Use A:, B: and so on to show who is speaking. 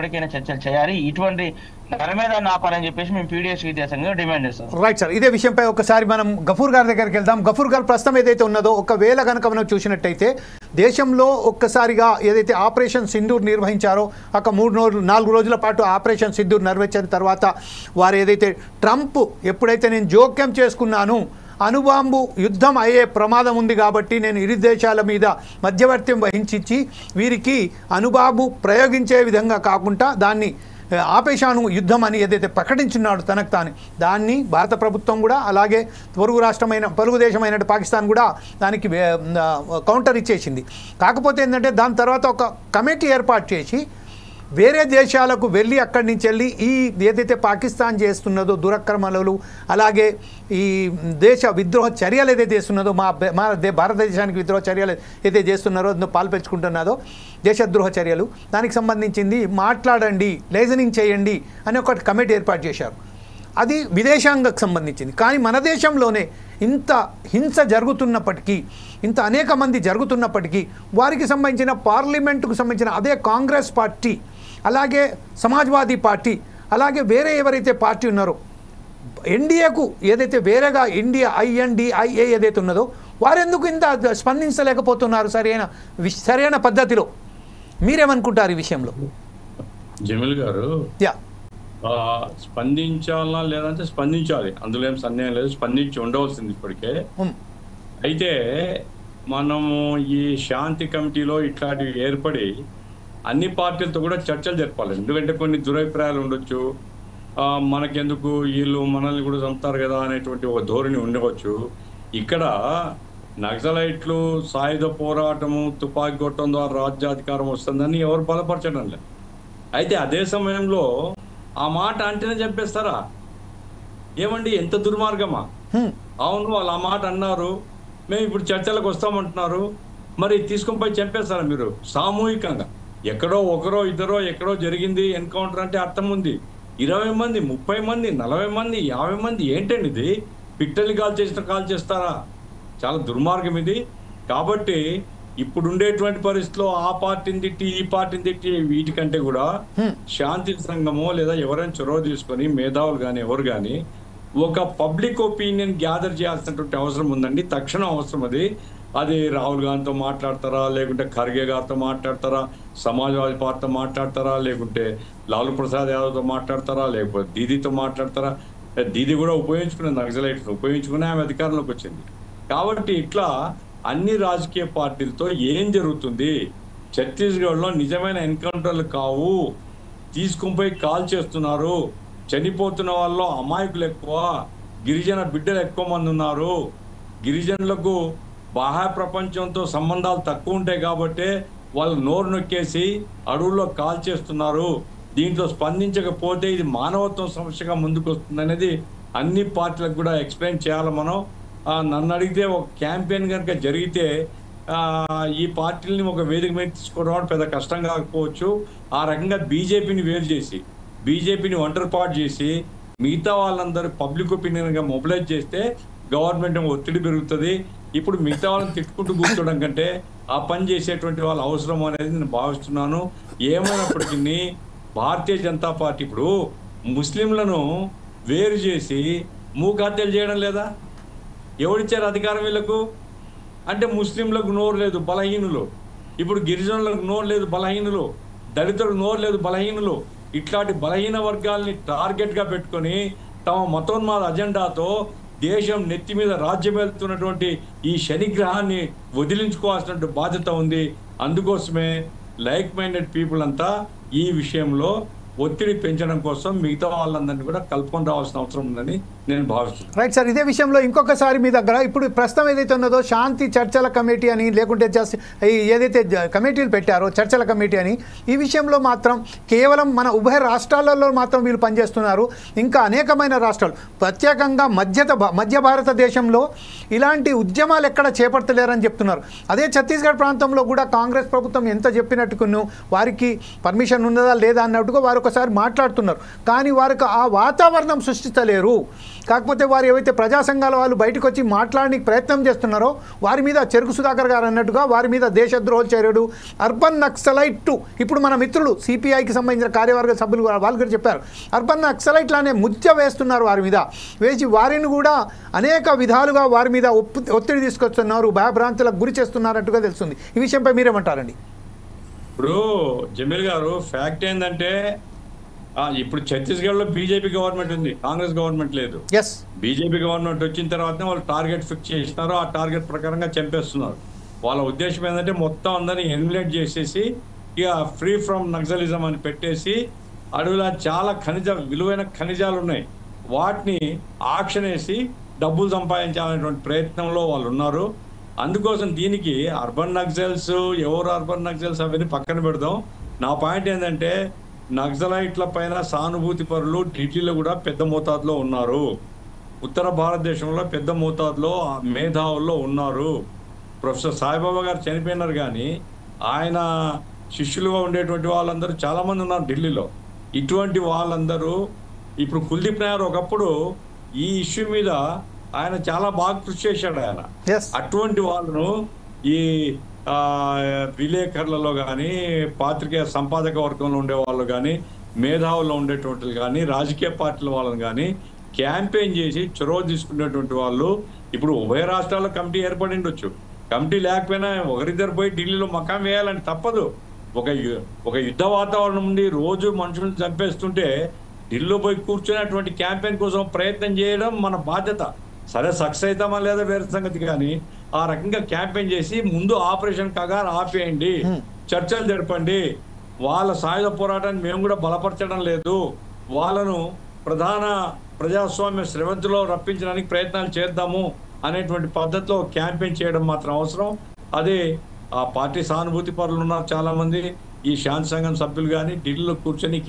A: ఇప్పటికైనా చర్చలు చేయాలి, ఇటువంటి మీద ఆపాలని చెప్పేసి మేము పీడిఎస్ విద్యాసంఘం డిమాండ్ చేస్తాం.
B: రైట్ సార్, ఇదే విషయంపై ఒకసారి మనం గఫూర్ గారి దగ్గరికి వెళ్దాం. గఫూర్ గారు, ప్రస్తుతం ఏదైతే ఉన్నదో ఒకవేళ కనుక మనం చూసినట్టయితే దేశంలో ఒక్కసారిగా ఏదైతే ఆపరేషన్ సింధూర్ నిర్వహించారో ఒక 3-4 రోజుల పాటు ఆపరేషన్ సింధూర్ నిర్వహించిన తర్వాత వారు ఏదైతే ట్రంప్ ఎప్పుడైతే నేను జోక్యం చేసుకున్నాను, అణుబాంబు యుద్ధం అయ్యే ప్రమాదం ఉంది కాబట్టి నేను ఇరు దేశాల మీద మధ్యవర్త్యం వహించి వీరికి అణుబాంబు ప్రయోగించే విధంగా కాకుండా దాన్ని ఆపేశాను యుద్ధం అని ఏదైతే ప్రకటించున్నాడు తనకు తాను, దాన్ని భారత ప్రభుత్వం కూడా అలాగే పొరుగు దేశమైన పాకిస్తాన్ కూడా దానికి కౌంటర్ ఇచ్చేసింది. కాకపోతే ఏంటంటే దాని తర్వాత ఒక కమిటీ ఏర్పాటు చేసి వేరే దేశాలకు వెళ్ళి అక్కడి నుంచి వెళ్ళి ఈ ఏదైతే పాకిస్తాన్ చేస్తున్నదో దురక్రమణలు, అలాగే ఈ దేశ విద్రోహ చర్యలు ఏదైతే చేస్తున్నదో మా భారతదేశానికి విద్రోహ చర్యలు ఏదైతే చేస్తున్నారో పాల్పంచుకుంటున్నదో దేశద్రోహ చర్యలు, దానికి సంబంధించింది మాట్లాడండి, లైజనింగ్ చేయండి అని ఒక కమిటీ ఏర్పాటు చేశారు. అది విదేశాంగకు సంబంధించింది. కానీ మన దేశంలోనే ఇంత హింస జరుగుతున్నప్పటికీ, ఇంత అనేక మంది జరుగుతున్నప్పటికీ వారికి సంబంధించిన పార్లమెంటుకు సంబంధించిన అదే కాంగ్రెస్ పార్టీ, అలాగే సమాజ్వాదీ పార్టీ, అలాగే వేరే ఎవరైతే పార్టీ ఉన్నారో ఎన్డీఏకు ఏదైతే వేరేగా ఇండియా INDIA ఏదైతే ఉన్నదో వారెందుకు ఇంత స్పందించలేకపోతున్నారు సరైన పద్ధతిలో? మీరేమనుకుంటారు ఈ విషయంలో?
C: జమీల్ గారు, స్పందించాలా లేదంటే స్పందించాలి, అందులో ఏం సందేహం లేదు, స్పందించి ఉండవలసింది ఇప్పటికే. అయితే మనము ఈ శాంతి కమిటీలో ఇట్లాంటివి ఏర్పడి అన్ని పార్టీలతో కూడా చర్చలు జరపాలి. ఎందుకంటే కొన్ని దురభిప్రాయాలు ఉండొచ్చు, మనకెందుకు వీళ్ళు మనల్ని కూడా చంపుతారు కదా అనేటువంటి ఒక ధోరణి ఉండవచ్చు. ఇక్కడ నక్సలైట్లు సాయుధ పోరాటము, తుపాకీ కొట్టడం ద్వారా రాజ్యాధికారం వస్తుందని ఎవరు బలపరచడం లేదు. అయితే అదే సమయంలో ఆ మాట అంటేనే చంపేస్తారా? ఏమండి, ఎంత దుర్మార్గమా? అవును, వాళ్ళు ఆ మాట అన్నారు, మేము ఇప్పుడు చర్చలకు వస్తామంటున్నారు, మరి తీసుకొని పోయి చంపేస్తారా మీరు సామూహికంగా? ఎక్కడో ఒకరో ఇద్దరో ఎక్కడో జరిగింది ఎన్కౌంటర్ అంటే అర్థం ఉంది. 20 మంది, 30 మంది, 40 మంది, 50 మంది ఏంటండి ఇది? పిట్టల్ని కాల్ చేస్తారా? చాలా దుర్మార్గం ఇది. కాబట్టి ఇప్పుడు ఉండేటువంటి పరిస్థితిలో ఆ పార్టీని తిట్టి ఈ పార్టీని తిట్టి వీటికంటే కూడా శాంతి సంఘమో లేదా ఎవరైనా చొరవ తీసుకొని మేధావులు కానీ ఎవరు కానీ ఒక పబ్లిక్ ఒపీనియన్ గ్యాదర్ చేయాల్సినటువంటి అవసరం ఉందండి, తక్షణ అవసరం. అది రాహుల్ గాంధీతో మాట్లాడతారా, లేకుంటే ఖర్గే గారితో మాట్లాడతారా, సమాజ్వాదీ పార్టీతో మాట్లాడతారా, లేకుంటే లాలూ ప్రసాద్ యాదవ్తో మాట్లాడతారా, లేకపోతే దీదీతో మాట్లాడతారా? దీదీ కూడా ఉపయోగించుకునే నక్సలైట్స్ ఉపయోగించుకునే ఆమె అధికారంలోకి వచ్చింది. కాబట్టి ఇట్లా అన్ని రాజకీయ పార్టీలతో ఏం జరుగుతుంది? ఛత్తీస్గఢ్లో నిజమైన ఎన్కౌంటర్లు కావు, తీసుకుని పోయి కాల్ చేస్తున్నారు, చనిపోతున్న వాళ్ళు అమాయకులు ఎక్కువ, గిరిజన బిడ్డలు ఎక్కువ మంది ఉన్నారు, గిరిజనులకు బాహ్య ప్రపంచంతో సంబంధాలు తక్కువ ఉంటాయి కాబట్టి వాళ్ళు నోరు నొక్కేసి అడవుల్లో కాల్ చేస్తున్నారు, దీంట్లో స్పందించకపోతే ఇది మానవత్వం సమస్యగా ముందుకు వస్తుంది అనేది అన్ని పార్టీలకు కూడా ఎక్స్ప్లెయిన్ చేయాలి మనం. నన్ను అడిగితే ఒక క్యాంపెయిన్ కనుక జరిగితే ఈ పార్టీలని ఒక వేదిక మీద తీసుకోవడం పెద్ద కష్టం కాకపోవచ్చు. ఆ రకంగా బీజేపీని వేరు చేసి, బీజేపీని ఒంటరిపాటు చేసి మిగతా వాళ్ళందరూ పబ్లిక్ ఒపీనియన్గా మొబిలైజ్ చేస్తే గవర్నమెంట్ ఒత్తిడి పెరుగుతుంది. ఇప్పుడు మిగతా వాళ్ళని తిట్టుకుంటూ కూర్చోవడం కంటే ఆ పని చేసేటువంటి వాళ్ళు అవసరం అనేది నేను భావిస్తున్నాను. ఏమైనప్పటికీ భారతీయ జనతా పార్టీ ఇప్పుడు ముస్లింలను వేరు చేసి మూకాత్యలు చేయడం లేదా? ఎవరిచ్చారు అధికారం వీళ్ళకు? అంటే ముస్లింలకు నోరు లేదు, బలహీనులు. ఇప్పుడు గిరిజనులకు నోరు లేదు, బలహీనులు. దళితులకు నోరు లేదు, బలహీనులు. ఇట్లాంటి బలహీన వర్గాల్ని టార్గెట్గా పెట్టుకొని తమ మతోన్మాద అజెండాతో దేశం నెత్తి మీద రాజ్యం వెళ్తున్నటువంటి ఈ శనిగ్రహాన్ని వదిలించుకోవాల్సిన బాధ్యత ఉంది. అందుకోసమే లైక్ మైండెడ్ పీపుల్ అంతా ఈ విషయంలో ఒత్తిడి పెంచడం కోసం మిగతా వాళ్ళందరినీ కూడా కలుపుకొని రావాల్సిన అవసరం ఉందని నేను భావిస్తున్నాను.
B: రైట్ సార్, ఇదే విషయంలో ఇంకొకసారి మీ దగ్గర ఇప్పుడు ప్రస్తుతం ఏదైతే ఉన్నదో శాంతి చర్చల కమిటీ అని, లేకుంటే జస్ట్ ఏదైతే కమిటీలు పెట్టారో చర్చల కమిటీ అని, ఈ విషయంలో మాత్రం కేవలం మన ఉభయ రాష్ట్రాలలో మాత్రం వీళ్ళు పనిచేస్తున్నారు. ఇంకా అనేకమైన రాష్ట్రాలు, ప్రత్యేకంగా మధ్య భారతదేశంలో ఇలాంటి ఉద్యమాలు ఎక్కడ చేపట్టలేరని చెప్తున్నారు. అదే ఛత్తీస్గఢ్ ప్రాంతంలో కూడా కాంగ్రెస్ ప్రభుత్వం ఎంత చెప్పినట్టుకును వారికి పర్మిషన్ ఉన్నదా లేదా అన్నట్టుగా వారు మరొకసారి మాట్లాడుతున్నారు. కానీ వారికి ఆ వాతావరణం సృష్టించలేరు. కాకపోతే వారు ఏవైతే ప్రజా సంఘాల వాళ్ళు బయటకు వచ్చి మాట్లాడడానికి ప్రయత్నం చేస్తున్నారో వారి మీద చెరుకు సుధాకర్ గారు అన్నట్టుగా వారి మీద దేశద్రోహ చర్యడు, అర్బన్ నక్సలైట్, ఇప్పుడు మన మిత్రులు సిపిఐకి సంబంధించిన కార్యవర్గ సభ్యులు వాళ్ళు కూడా చెప్పారు, అర్బన్ నక్సలైట్లానే ముద్ద వేస్తున్నారు వారి మీద, వేసి వారిని కూడా అనేక విధాలుగా వారి మీద ఒత్తిడి తీసుకొస్తున్నారు, భయభ్రాంతులకు గురి చేస్తున్నారట్టుగా తెలుస్తుంది. ఈ విషయంపై మీరేమంటారండి?
C: ఇప్పుడు జమీల్ గారు, ఫ్యాక్ట్ ఏంటంటే ఇప్పుడు ఛత్తీస్గఢ్లో బీజేపీ గవర్నమెంట్ ఉంది, కాంగ్రెస్ గవర్నమెంట్ లేదు. బీజేపీ గవర్నమెంట్ వచ్చిన తర్వాత వాళ్ళు టార్గెట్ ఫిక్స్ చేసినారు, ఆ టార్గెట్ ప్రకారంగా చంపేస్తున్నారు. వాళ్ళ ఉద్దేశం ఏంటంటే మొత్తం అందరినీ ఎలిమినేట్ చేసేసి ఇక ఫ్రీ ఫ్రమ్ నక్సలిజం అని పెట్టేసి అడవిలో చాలా విలువైన ఖనిజాలు ఉన్నాయి, వాటిని ఆక్షన్ వేసి డబ్బులు సంపాదించాలనేటువంటి ప్రయత్నంలో వాళ్ళు ఉన్నారు. అందుకోసం దీనికి అర్బన్ నక్సల్స్ ఎవరు అర్బన్ నక్సల్స్ అవన్నీ పక్కన పెడదాం. నా పాయింట్ ఏంటంటే నక్సలైట్ల పైన సానుభూతి పరులు ఢిల్లీలో కూడా పెద్ద మోతాదులో ఉన్నారు, ఉత్తర భారతదేశంలో పెద్ద మోతాదులో మేధావుల్లో ఉన్నారు. ప్రొఫెసర్ సాయిబాబా గారు చనిపోయినారు, కానీ ఆయన శిష్యులుగా ఉండేటువంటి వాళ్ళందరూ చాలామంది ఉన్నారు ఢిల్లీలో. ఇటువంటి వాళ్ళందరూ ఇప్పుడు కుల్దీప్ నాయర్ ఒకప్పుడు ఈ ఇష్యూ మీద ఆయన చాలా బాగా కృషి చేశాడు ఆయన. అటువంటి వాళ్ళను ఈ విలేకరులలో కానీ, పాత్రికేయ సంపాదక వర్గంలో ఉండే వాళ్ళు కానీ, మేధావుల్లో ఉండేటువంటి కానీ, రాజకీయ పార్టీల వాళ్ళని కానీ క్యాంపెయిన్ చేసి చొరవ తీసుకునేటువంటి వాళ్ళు ఇప్పుడు ఉభయ రాష్ట్రాల్లో కమిటీ ఏర్పడి ఉండొచ్చు. కమిటీ లేకపోయినా ఒకరిద్దరు పోయి ఢిల్లీలో మకాం వేయాలని తప్పదు. ఒక యుద్ధ వాతావరణం ఉండి రోజు మనుషులను చంపేస్తుంటే ఢిల్లీలో పోయి కూర్చునేటువంటి క్యాంపెయిన్ కోసం ప్రయత్నం చేయడం మన బాధ్యత. సరే సక్సెస్ అవుతామా లేదా వేరే సంగతి, కానీ ఆ రకంగా క్యాంపెయిన్ చేసి ముందు ఆపరేషన్ కగార్ ఆపేయండి, చర్చలు జరపండి. వాళ్ళ సాయుధ పోరాటాన్ని మేము కూడా బలపరచడం లేదు, వాళ్ళను ప్రధాన ప్రజాస్వామ్య స్రవంతిలో రప్పించడానికి ప్రయత్నాలు చేద్దాము అనేటువంటి పద్ధతిలో క్యాంపెయిన్ చేయడం మాత్రం అవసరం. అదే ఆ పార్టీ సానుభూతి పరులు ఉన్నారు చాలామంది, ఈ శాంతి సంఘం సభ్యులు కానీ ఢిల్లీలో కూర్చొని